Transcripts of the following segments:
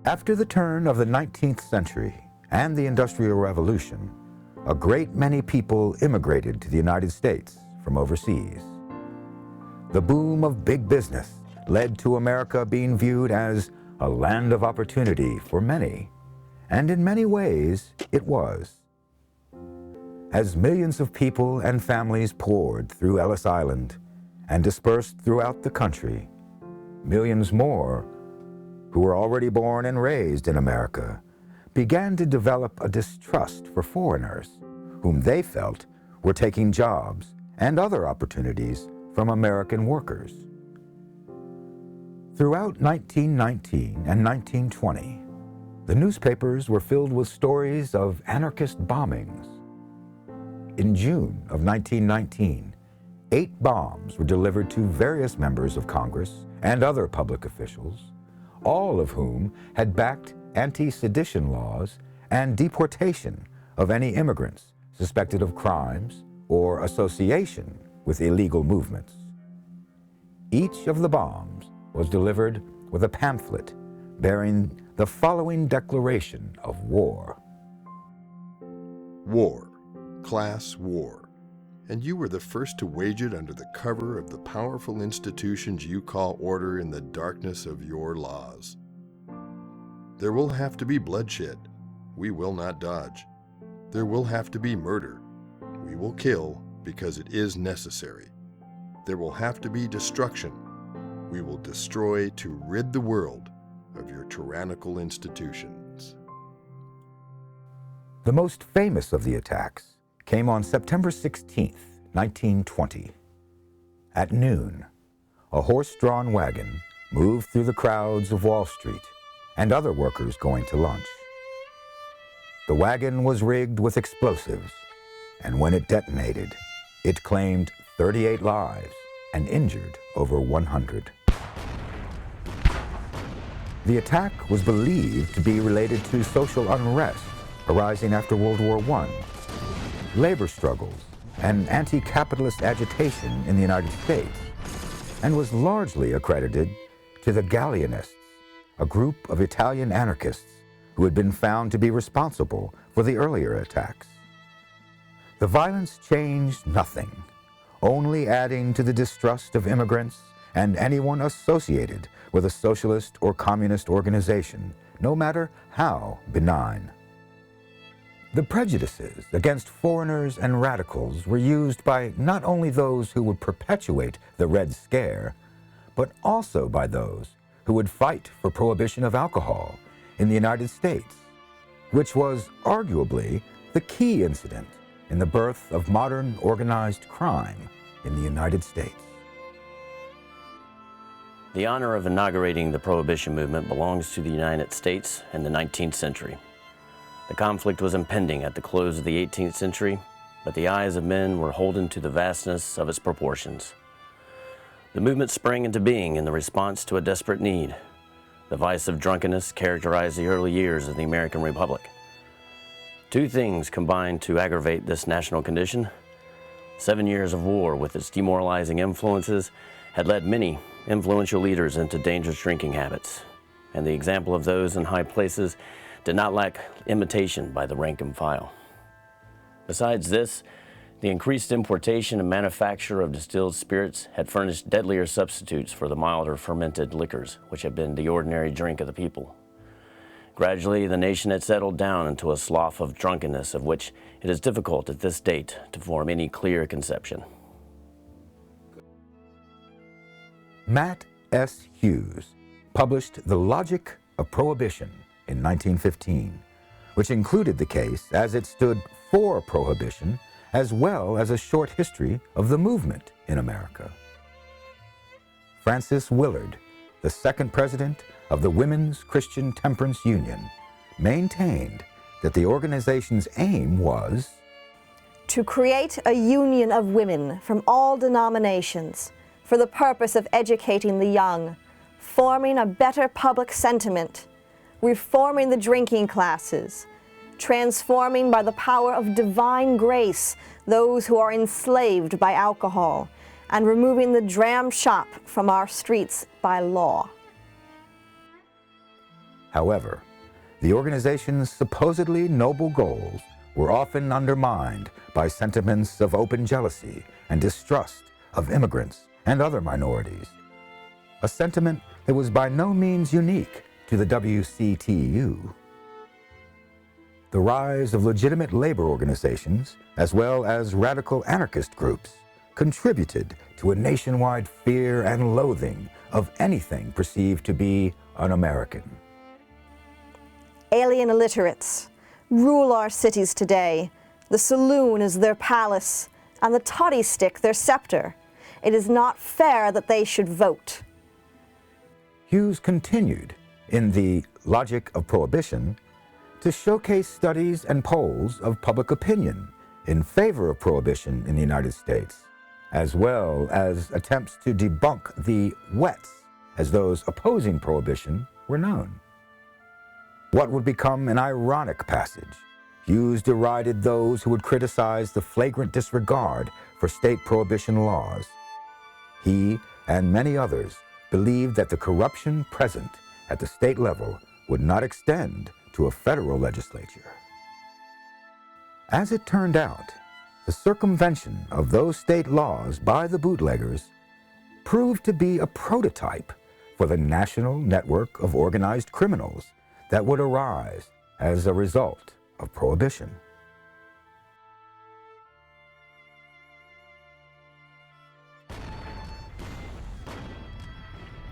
After the turn of the 19th century and the Industrial Revolution, a great many people immigrated to the United States from overseas. The boom of big business led to America being viewed as a land of opportunity for many, and in many ways it was. As millions of people and families poured through Ellis Island and dispersed throughout the country, millions more who were already born and raised in America began to develop a distrust for foreigners whom they felt were taking jobs and other opportunities from American workers. Throughout 1919 and 1920, the newspapers were filled with stories of anarchist bombings. In June of 1919, 8 bombs were delivered to various members of Congress and other public officials, all of whom had backed anti-sedition laws and deportation of any immigrants suspected of crimes or association with illegal movements. Each of the bombs was delivered with a pamphlet bearing the following declaration of war. War, class war, and you were the first to wage it under the cover of the powerful institutions you call order in the darkness of your laws. There will have to be bloodshed. We will not dodge. There will have to be murder. We will kill because it is necessary. There will have to be destruction. We will destroy to rid the world of your tyrannical institutions. The most famous of the attacks came on September 16, 1920. At noon, a horse-drawn wagon moved through the crowds of Wall Street and other workers going to lunch. The wagon was rigged with explosives, and when it detonated, it claimed 38 lives and injured over 100. The attack was believed to be related to social unrest arising after World War I, labor struggles, and anti-capitalist agitation in the United States, and was largely accredited to the Galleanists, a group of Italian anarchists who had been found to be responsible for the earlier attacks. The violence changed nothing, only adding to the distrust of immigrants and anyone associated with a socialist or communist organization, no matter how benign. The prejudices against foreigners and radicals were used by not only those who would perpetuate the Red Scare, but also by those who would fight for prohibition of alcohol in the United States, which was arguably the key incident in the birth of modern organized crime in the United States. The honor of inaugurating the Prohibition movement belongs to the United States in the 19th century. The conflict was impending at the close of the 18th century, but the eyes of men were holden to the vastness of its proportions. The movement sprang into being in the response to a desperate need. The vice of drunkenness characterized the early years of the American Republic. 2 things combined to aggravate this national condition. 7 years of war with its demoralizing influences had led many influential leaders into dangerous drinking habits, and the example of those in high places did not lack imitation by the rank and file. Besides this, the increased importation and manufacture of distilled spirits had furnished deadlier substitutes for the milder fermented liquors, which had been the ordinary drink of the people. Gradually, the nation had settled down into a slough of drunkenness of which it is difficult at this date to form any clear conception. Matt S. Hughes published The Logic of Prohibition in 1915, which included the case as it stood for prohibition, as well as a short history of the movement in America. Frances Willard, the second president of the Women's Christian Temperance Union, maintained that the organization's aim was to create a union of women from all denominations for the purpose of educating the young, forming a better public sentiment, reforming the drinking classes, transforming by the power of divine grace those who are enslaved by alcohol, and removing the dram shop from our streets by law. However, the organization's supposedly noble goals were often undermined by sentiments of open jealousy and distrust of immigrants and other minorities, a sentiment that was by no means unique to the WCTU. The rise of legitimate labor organizations, as well as radical anarchist groups, contributed to a nationwide fear and loathing of anything perceived to be un-American. Alien illiterates rule our cities today. The saloon is their palace, and the toddy stick their scepter. It is not fair that they should vote. Hughes continued, in The Logic of Prohibition, to showcase studies and polls of public opinion in favor of prohibition in the United States, as well as attempts to debunk the wets, as those opposing prohibition were known. What would become an ironic passage, Hughes derided those who would criticize the flagrant disregard for state prohibition laws. He and many others believed that the corruption present at the state level would not extend to a federal legislature. As it turned out, the circumvention of those state laws by the bootleggers proved to be a prototype for the national network of organized criminals that would arise as a result of prohibition.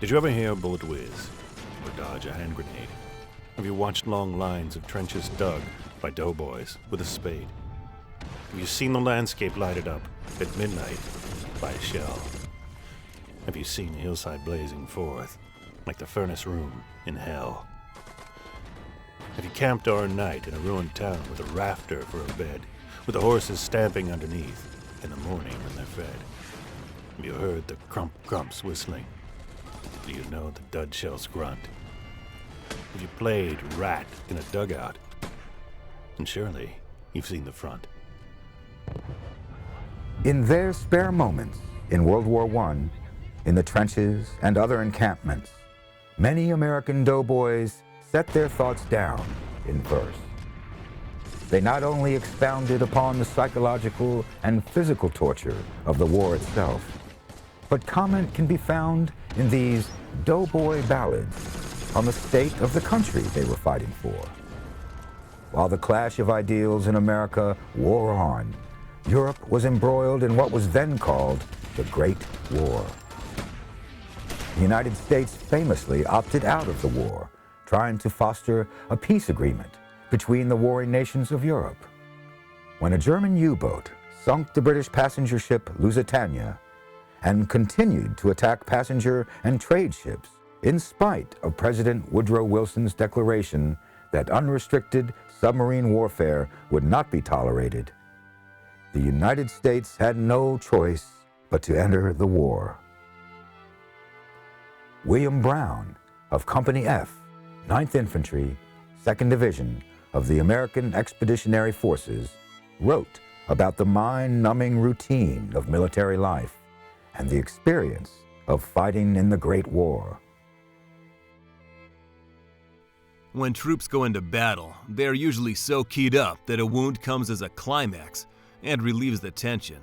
Did you ever hear a bullet whiz or dodge a hand grenade? Have you watched long lines of trenches dug by doughboys with a spade? Have you seen the landscape lighted up at midnight by a shell? Have you seen a hillside blazing forth like the furnace room in hell? Have you camped all night in a ruined town with a rafter for a bed, with the horses stamping underneath in the morning when they're fed? Have you heard the crump-crumps whistling? Do you know the dud shells grunt? Have you played rat in a dugout? And surely you've seen the front. In their spare moments in World War I, in the trenches and other encampments, many American doughboys set their thoughts down in verse. They not only expounded upon the psychological and physical torture of the war itself, but comment can be found in these doughboy ballads on the state of the country they were fighting for. While the clash of ideals in America wore on, Europe was embroiled in what was then called the Great War. The United States famously opted out of the war, trying to foster a peace agreement between the warring nations of Europe. When a German U-boat sunk the British passenger ship Lusitania and continued to attack passenger and trade ships in spite of President Woodrow Wilson's declaration that unrestricted submarine warfare would not be tolerated, the United States had no choice but to enter the war. William Brown of Company F, 9th Infantry, 2nd Division of the American Expeditionary Forces, wrote about the mind-numbing routine of military life and the experience of fighting in the Great War. When troops go into battle, they are usually so keyed up that a wound comes as a climax and relieves the tension.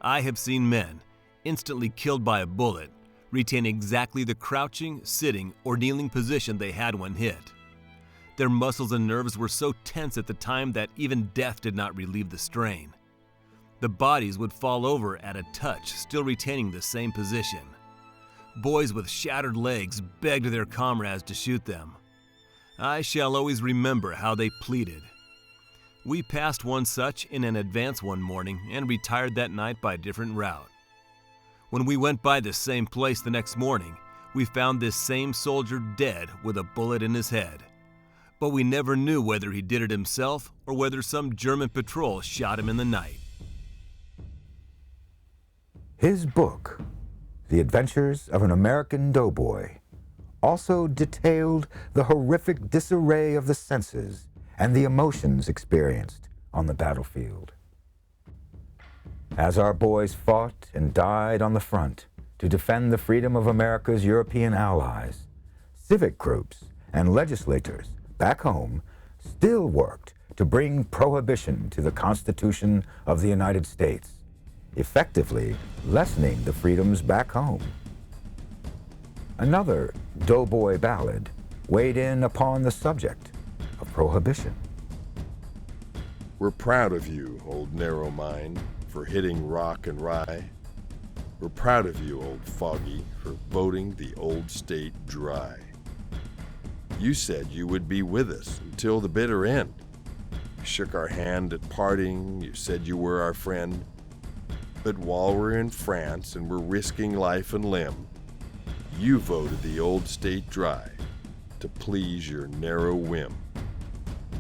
I have seen men, instantly killed by a bullet, retain exactly the crouching, sitting, or kneeling position they had when hit. Their muscles and nerves were so tense at the time that even death did not relieve the strain. The bodies would fall over at a touch, still retaining the same position. Boys with shattered legs begged their comrades to shoot them. I shall always remember how they pleaded. We passed one such in an advance one morning and retired that night by a different route. When we went by the same place the next morning, we found this same soldier dead with a bullet in his head. But we never knew whether he did it himself or whether some German patrol shot him in the night. His book, The Adventures of an American Doughboy, also detailed the horrific disarray of the senses and the emotions experienced on the battlefield. As our boys fought and died on the front to defend the freedom of America's European allies, civic groups and legislators back home still worked to bring prohibition to the Constitution of the United States, effectively lessening the freedoms back home. Another doughboy ballad weighed in upon the subject of prohibition. We're proud of you, old narrow mind, for hitting rock and rye. We're proud of you, old foggy, for voting the old state dry. You said you would be with us until the bitter end. You shook our hand at parting, you said you were our friend. But while we're in France and we're risking life and limb, you voted the old state dry to please your narrow whim.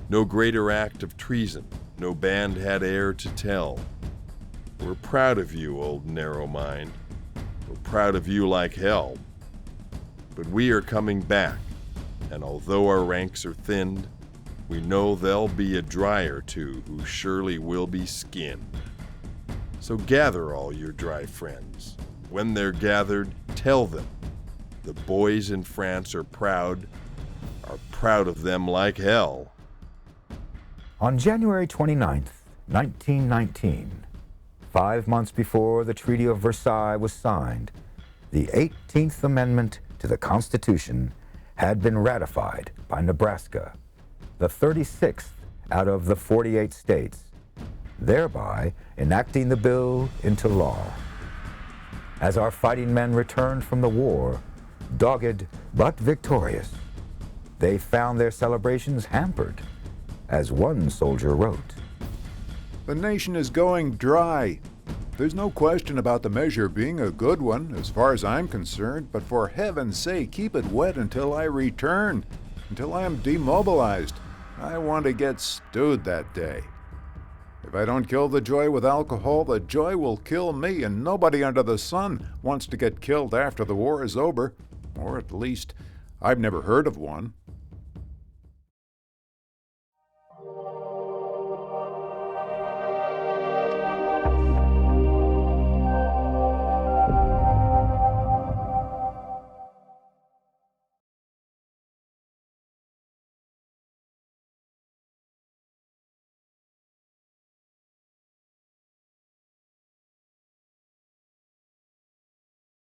No greater act of treason, no band had e'er to tell. We're proud of you, old narrow mind. We're proud of you like hell. But we are coming back, and although our ranks are thinned, we know there'll be a dry or two who surely will be skinned. So gather all your dry friends. When they're gathered, tell them the boys in France are proud of them like hell. On January 29th, 1919, 5 months before the Treaty of Versailles was signed, the 18th Amendment to the Constitution had been ratified by Nebraska, the 36th out of the 48 states, thereby enacting the bill into law. As our fighting men returned from the war, dogged but victorious, they found their celebrations hampered, as one soldier wrote. The nation is going dry. There's no question about the measure being a good one, as far as I'm concerned, but for heaven's sake, keep it wet until I return, until I am demobilized. I want to get stewed that day. If I don't kill the joy with alcohol, the joy will kill me, and nobody under the sun wants to get killed after the war is over. Or at least, I've never heard of one.